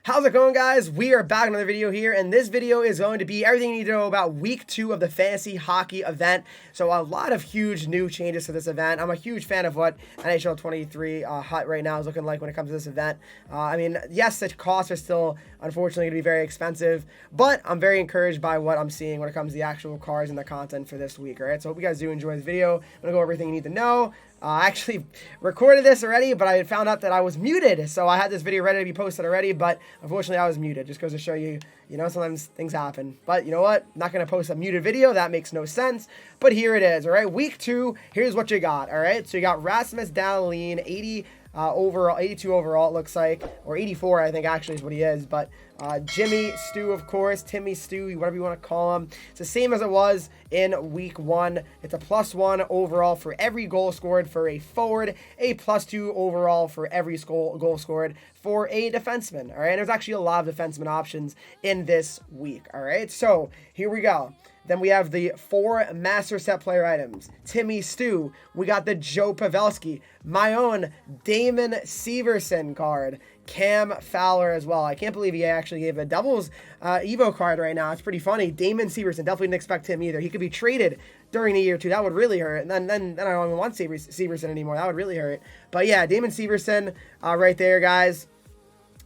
How's it going, guys? We are back in another video here, and this video is going to be everything you need to know about week 2 of the fantasy hockey event. So a lot of huge new changes to this event. I'm a huge fan of what NHL 23 HUT right now is looking like when it comes to this event. I mean, yes, the costs are still unfortunately going to be very expensive, but I'm very encouraged by what I'm seeing when it comes to the actual cards and the content for this week. All right, so hope you guys do enjoy this video. I'm going to go over everything you need to know. I actually recorded this already, but I found out that I was muted. So I had this video ready to be posted already, but unfortunately I was muted. Just goes to show you, sometimes things happen. But you know what? I'm not going to post a muted video. That makes no sense. But here it is, all right? Week 2, here's what you got, all right? So you got Rasmus Dahlin, 82 overall, it looks like, or 84, I think, actually, is what he is. But Jimmy Stu, of course, Timmy Stu, whatever you want to call him. It's the same as it was in week 1. It's a +1 overall for every goal scored for a forward, a +2 overall for every goal scored for a defenseman. All right, and there's actually a lot of defenseman options in this week. All right, so here we go. Then we have the 4 master set player items. Timmy Stu. We got the Joe Pavelski. My own Damon Severson card. Cam Fowler as well. I can't believe he actually gave a doubles Evo card right now. It's pretty funny. Damon Severson. Definitely didn't expect him either. He could be traded during the year too. That would really hurt. And then I don't even want Severson anymore. That would really hurt. But yeah, Damon Severson right there, guys.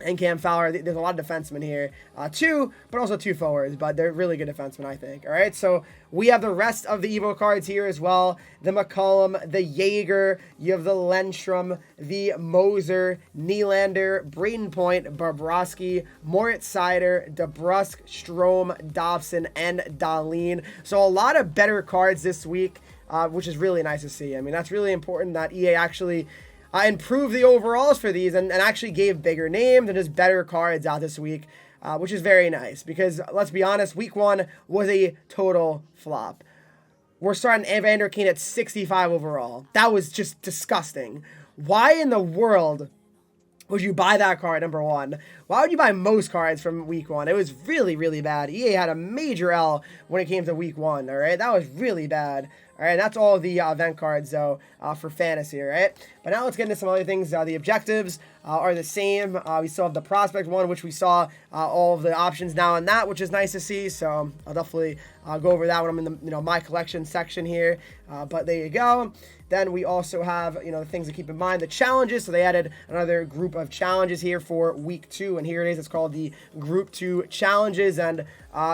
And Cam Fowler. There's a lot of defensemen here. 2, but also 2 forwards. But they're really good defensemen, I think. All right, so we have the rest of the Evo cards here as well. The McCollum, the Jaeger. You have the Lindstrom, the Moser, Nylander, Braden Point, Bobrovsky, Moritz Seider, DeBrusk, Strome, Dobson, and Dahlin. So a lot of better cards this week, which is really nice to see. I mean, that's really important that EA actually improved the overalls for these and actually gave bigger names and just better cards out this week, which is very nice because, let's be honest, week 1 was a total flop. We're starting Evander Kane at 65 overall. That was just disgusting. Why in the world would you buy that card, number 1? Why would you buy most cards from week 1? It was really, really bad. EA had a major L when it came to week 1, all right? That was really bad. All right, that's all the event cards, though, for fantasy, all right? But now let's get into some other things. The objectives are the same. We still have the prospect one, which we saw all of the options now in that, which is nice to see. So I'll definitely go over that when I'm in the my collection section here. But there you go. Then we also have, the things to keep in mind, the challenges. So they added another group of challenges here for week 2. And here it is. It's called the Group 2 Challenges. And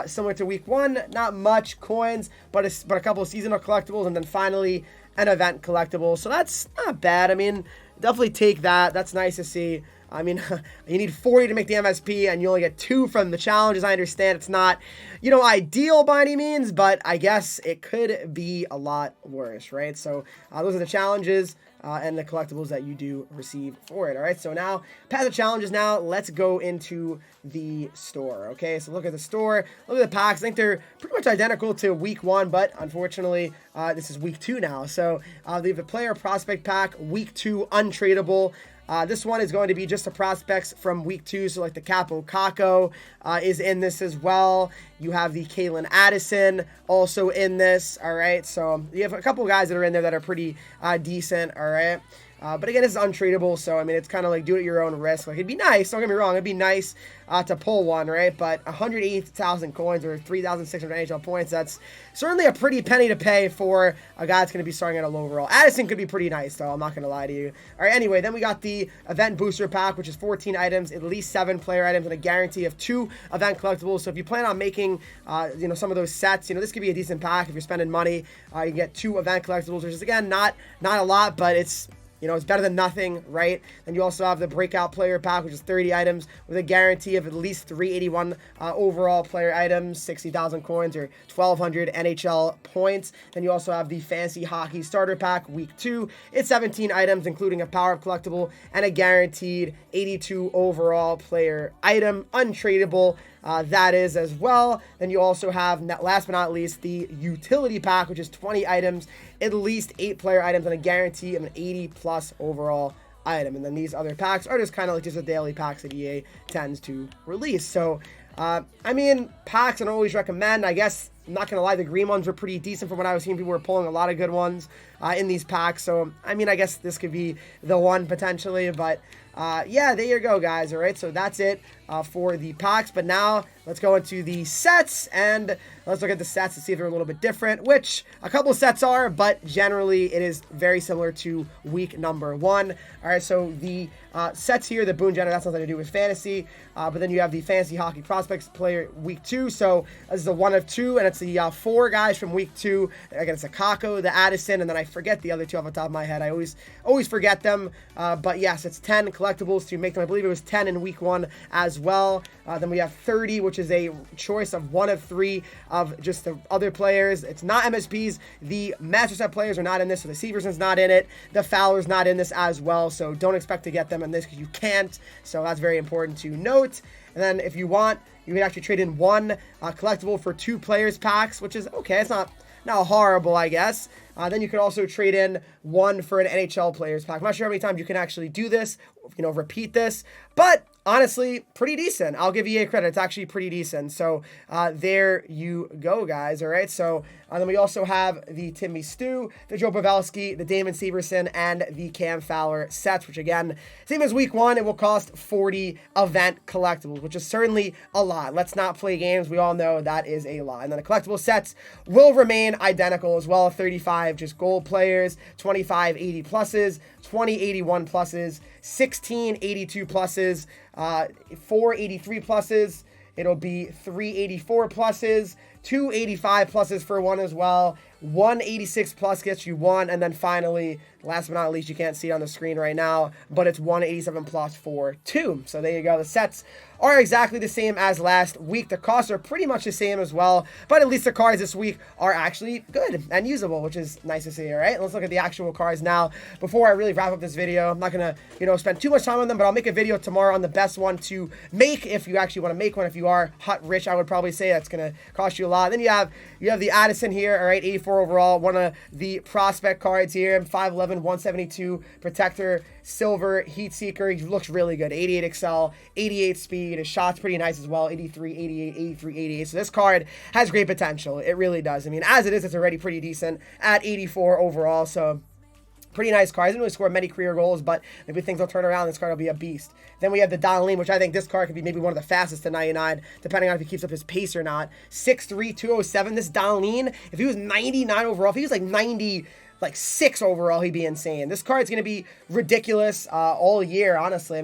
similar to week 1, not much coins, but a couple of seasonal collectibles. And then finally, an event collectible. So that's not bad. I mean, definitely take that. That's nice to see. I mean, you need 40 to make the MSP, and you only get 2 from the challenges. I understand it's not, ideal by any means, but I guess it could be a lot worse, right? So those are the challenges and the collectibles that you do receive for it, all right? So now, past the challenges now, let's go into the store, okay? So look at the store, look at the packs. I think they're pretty much identical to week 1, but unfortunately, this is week 2 now. So they have the player prospect pack, week 2, untradeable. This one is going to be just the prospects from week 2. So like the Capo Caco is in this as well. You have the Kalen Addison also in this. All right. So you have a couple guys that are in there that are pretty decent. All right. But again, this is untradeable, so I mean, it's kind of like do it at your own risk. Like, it'd be nice, don't get me wrong, it'd be nice to pull one, right? But 180,000 coins or 3,600 NHL points, that's certainly a pretty penny to pay for a guy that's going to be starting at a low overall. Addison could be pretty nice, though, I'm not going to lie to you. All right, anyway, then we got the event booster pack, which is 14 items, at least 7 player items, and a guarantee of 2 event collectibles. So if you plan on making, some of those sets, this could be a decent pack if you're spending money. You get 2 event collectibles, which is, again, not a lot, but it's better than nothing, right? And you also have the breakout player pack, which is 30 items with a guarantee of at least 381 overall player items, 60,000 coins or 1,200 NHL points. Then you also have the fantasy hockey starter pack, week 2. It's 17 items, including a power up collectible and a guaranteed 82 overall player item, untradeable. That is as well. Then you also have, last but not least, the utility pack, which is 20 items, at least 8 player items, and a guarantee of an 80+ overall item. And then these other packs are just kind of like just the daily packs that EA tends to release. So I mean, packs I don't always recommend. I guess, I'm not going to lie, the green ones were pretty decent from what I was seeing. People were pulling a lot of good ones in these packs. So, I mean, I guess this could be the one potentially. But, yeah, there you go, guys. All right, so that's it for the packs. But now let's go into the sets, and let's look at the sets to see if they're a little bit different, which a couple of sets are, but generally it is very similar to week number 1. All right, so the sets here, the Boone Jenner, that's nothing to do with fantasy, but then you have the Fantasy Hockey Prospects player week 2, so this is a 1 of 2, and it's the 4 guys from week 2. Again, it's a Kako, the Addison, and then I forget the other 2 off the top of my head. I always forget them, but yes, it's 10 collectibles to make them. I believe it was 10 in week 1 as well. Then we have 30, which is a choice of 1 of 3 of just the other players. It's not MSPs. The Master Set players are not in this, so the Severson's not in it. The Fowler's not in this as well, so don't expect to get them in this because you can't. So that's very important to note. And then if you want, you can actually trade in 1 collectible for 2 players packs, which is okay. It's not horrible, I guess. Then you could also trade in 1 for an NHL players pack. I'm not sure how many times you can actually do this, repeat this, but honestly, pretty decent. I'll give EA credit. It's actually pretty decent. So there you go, guys. All right. So then we also have the Timmy Stu, the Joe Pavelski, the Damon Severson, and the Cam Fowler sets, which again, same as week 1, it will cost 40 event collectibles, which is certainly a lot. Let's not play games. We all know that is a lot. And then the collectible sets will remain identical as well. 35 just gold players, 25 80 pluses, 20 81 pluses, 16 82 pluses, 4 83 pluses. It'll be 3 84 pluses, 2 85 pluses for 1 as well. 1 86 plus gets you 1, and then finally, last but not least, you can't see it on the screen right now, but it's 1 87 plus for 2. So there you go. The sets are exactly the same as last week. The costs are pretty much the same as well, but at least the cards this week are actually good and usable, which is nice to see. All right, let's look at the actual cards now before I really wrap up this video. I'm not gonna spend too much time on them, but I'll make a video tomorrow on the best one to make if you actually want to make one. If you are hot rich, I would probably say that's gonna cost you a lot. Then you have the Addison here. All right, 84 overall, one of the prospect cards here. 5'11", 172 protector, silver heat seeker. He looks really good. 88 excel, 88 speed. His shot's pretty nice as well. 83, 88, 83, 88. So this card has great potential. It really does. I mean, as it is, it's already pretty decent at 84 overall. So pretty nice card. He doesn't really score many career goals, but maybe things will turn around. This card will be a beast. Then we have the Dahlin, which I think this card could be maybe one of the fastest to 99, depending on if he keeps up his pace or not. 6'3", 207. This Dahlin, if he was 99 overall, if he was like 96 overall, he'd be insane. This card's going to be ridiculous all year, honestly. I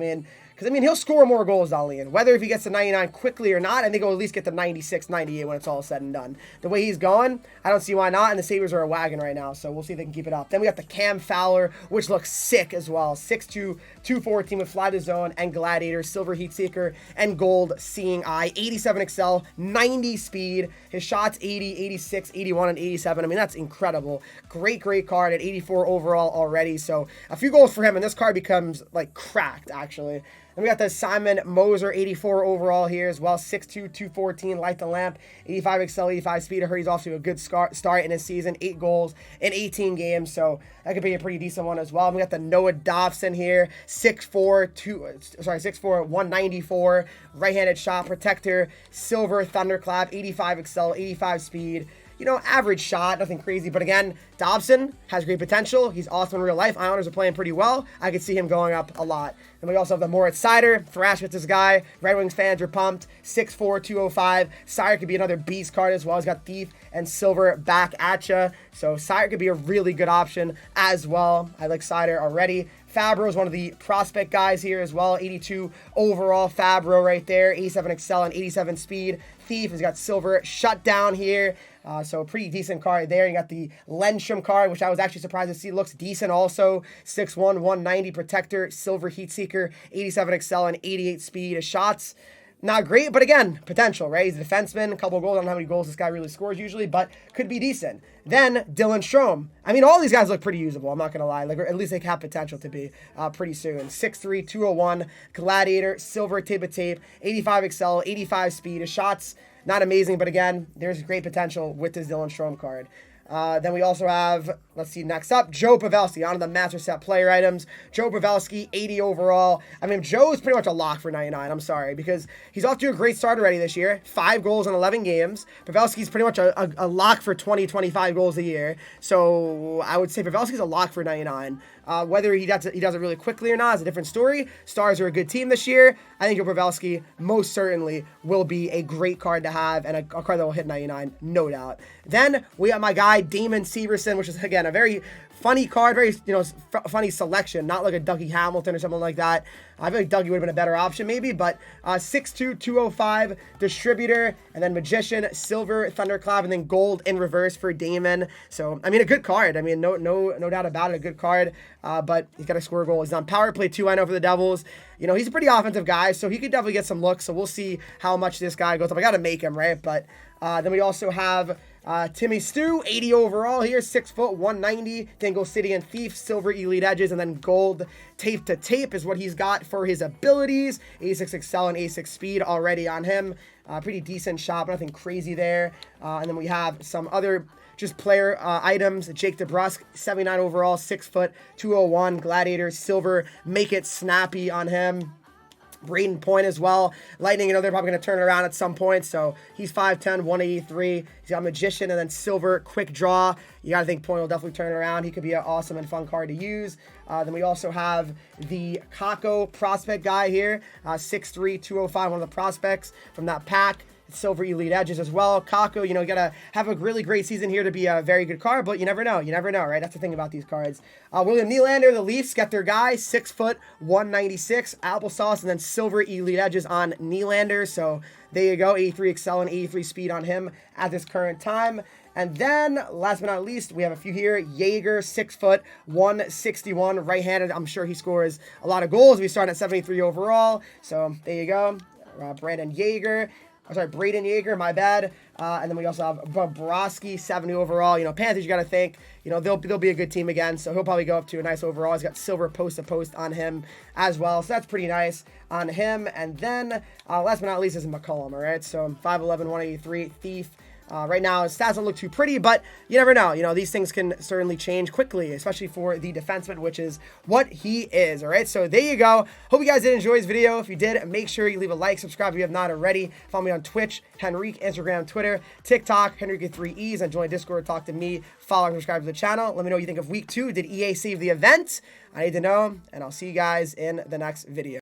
mean, he'll score more goals, Dahlin. Whether if he gets to 99 quickly or not, I think he'll at least get to 96, 98 when it's all said and done. The way he's going, I don't see why not, and the Sabres are a wagon right now, so we'll see if they can keep it up. Then we got the Cam Fowler, which looks sick as well. 6'2", 214 with Fly the Zone and Gladiator, Silver Heat Seeker, and Gold Seeing Eye. 87 excel, 90 speed. His shots 80, 86, 81, and 87. I mean, that's incredible. Great card at 84 overall already, so a few goals for him, and this card becomes, like, cracked, actually. Then we got the Simon Moser, 84 overall here as well. 6'2", 214, light the lamp, 85 excel, 85 speed. I heard he's off to a good start in his season. 8 goals in 18 games, so that could be a pretty decent one as well. And we got the Noah Dobson here, 6'4", 194, right-handed shot protector, silver thunderclap, 85 excel, 85 speed. Average shot, nothing crazy. But again, Dobson has great potential. He's awesome in real life. Islanders are playing pretty well. I could see him going up a lot. And we also have the Moritz Seider. Thrash gets this guy. Red Wings fans are pumped. 6'4", 205. Seider could be another beast card as well. He's got Thief and Silver back at ya. So Seider could be a really good option as well. I like Seider already. Fabro is one of the prospect guys here as well. 82 overall Fabro right there. 87 excel and 87 speed. Thief has got Silver shut down here. So a pretty decent card there. You got the Lindstrom card, which I was actually surprised to see. Looks decent also. 6'1", 190 protector, silver heat seeker, 87 excel and 88 speed. His shots, not great, but again, potential, right? He's a defenseman. A couple of goals. I don't know how many goals this guy really scores usually, but could be decent. Then Dylan Strome. I mean, all these guys look pretty usable. I'm not going to lie. Like, or at least they have potential to be pretty soon. 6'3", 201, Gladiator, silver tape of tape, 85 excel, 85 speed. His shots, not amazing, but again, there's great potential with this Dylan Strome card. Then we also have, let's see, next up, Joe Pavelski on the Master Set player items. Joe Pavelski, 80 overall. I mean, Joe is pretty much a lock for 99. I'm sorry, because he's off to a great start already this year. 5 goals in 11 games. Pavelski's pretty much a lock for 20, 25 goals a year. So I would say Pavelski's a lock for 99. Whether he does it really quickly or not is a different story. Stars are a good team this year. I think Joe Pavelski most certainly will be a great card to have and a card that will hit 99, no doubt. Then we have my guy Damon Severson, which is, again, a very funny card, very, funny selection, not like a Dougie Hamilton or something like that. I feel like Dougie would have been a better option maybe, but 6'2", 205, Distributor, and then Magician, Silver, Thunderclap, and then Gold in reverse for Damon. So, I mean, a good card. I mean, no doubt about it, a good card, but he's got to score a goal. He's on power play 2, I know, for the Devils. He's a pretty offensive guy, so he could definitely get some looks, so we'll see how much this guy goes up. I got to make him, right? But then we also have Timmy Stu, 80 overall here, 6 foot, 190. Then go City and Thief, Silver Elite Edges, and then Gold Tape to Tape is what he's got for his abilities. 86 Excel and 86 Speed already on him. Pretty decent shot, but nothing crazy there. And then we have some other just player items. Jake DeBrusk, 79 overall, 6 foot, 201. Gladiator, Silver, Make It Snappy on him. Braden Point as well. Lightning, they're probably going to turn it around at some point. So he's 5'10", 183. He's got Magician and then Silver, Quick Draw. You got to think Point will definitely turn it around. He could be an awesome and fun card to use. Then we also have the Kako prospect guy here. 6'3", 205, one of the prospects from that pack. Silver Elite Edges as well. Kako, you got to have a really great season here to be a very good card, but you never know. You never know, right? That's the thing about these cards. William Nylander, the Leafs, get their guy, 6 foot, 196, Applesauce, and then Silver Elite Edges on Nylander. So there you go, 83 Excel and 83 Speed on him at this current time. And then, last but not least, we have a few here. Jaeger, 6 foot, 161, right-handed. I'm sure he scores a lot of goals. We start at 73 overall. So there you go. Braden Yeager, my bad. And then we also have Bobrovsky, 70 overall. Panthers, you got to think, they'll be a good team again. So he'll probably go up to a nice overall. He's got Silver post-to-post on him as well. So that's pretty nice on him. And then, last but not least, is McCollum, all right? So 5'11", 183, Thief. Right now, his stats don't look too pretty, but you never know. These things can certainly change quickly, especially for the defenseman, which is what he is, all right? So there you go. Hope you guys did enjoy this video. If you did, make sure you leave a like, subscribe if you have not already. Follow me on Twitch, Henreek, Instagram, Twitter, TikTok, Henreek with 3 E's, and join Discord, talk to me, follow and subscribe to the channel. Let me know what you think of Week 2. Did EA save the event? I need to know, and I'll see you guys in the next video.